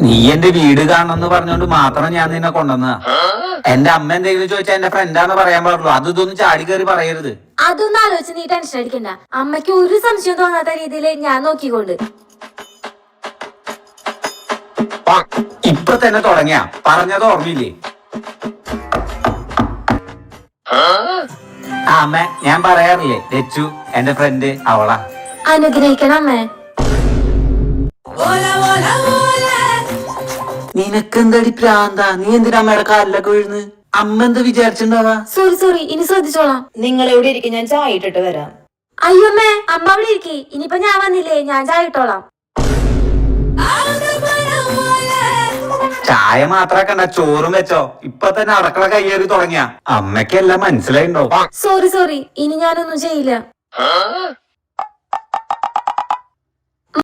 നീ എന്റെ വീട് കാണണമെന്ന് പറഞ്ഞോണ്ട് മാത്രം ഞാൻ നിന്നെ കൊണ്ടുവന്ന. എന്റെ അമ്മ എന്തെങ്കിലും ചോദിച്ചാൽ എന്റെ ഫ്രണ്ടാന്ന് പറയാൻ പാടുള്ളൂ. അത് ഇതൊന്നും ചാടി കയറി പറയരുത്. അതൊന്നും ആലോചിച്ച് നീ ടെൻഷൻ അടിക്കണ്ട. അമ്മയ്ക്ക് ഒരു സംശയം തോന്നാത്ത രീതിയിൽ ഞാൻ നോക്കിക്കൊണ്ട്. ഇപ്പൊ തന്നെ തുടങ്ങിയ പറഞ്ഞത് ഓർമ്മയില്ലേ? അമ്മ ഞാൻ പറയാറില്ലേ, ലച്ചു എന്റെ ഫ്രണ്ട് അവളാ. അനുഗ്രഹിക്കണം അമ്മേ. നിനക്കെന്തടി പ്രാന്ത? നീ എന്തിനാ അമ്മയുടെ കാലിലൊക്കെ വീഴുന്ന്? അമ്മ എന്താ വിചാരിച്ചിട്ടുണ്ടാവാ? സോറി, ഇനി ശ്രദ്ധിച്ചോളാം. നിങ്ങൾ എവിടെ ഇരിക്കും, ഞാൻ ചായ ഇട്ടിട്ട് വരാം. അയ്യോ അമ്മേ, അമ്മ അവിടെ ഇരിക്കേ. ഇനിയിപ്പൊ ഞാൻ വന്നില്ലേ, ഞാൻ ചായ ഇട്ടോളാം. ചായ മാത്രാക്കണ്ട, ചോറും വെച്ചോ. ഇപ്പൊ തന്നെ അടക്കള കയ്യേറി തുടങ്ങിയ. അമ്മയ്ക്കെല്ലാം മനസ്സിലായിണ്ടോ? സോറി, ഇനി ഞാനൊന്നും ചെയ്യില്ല.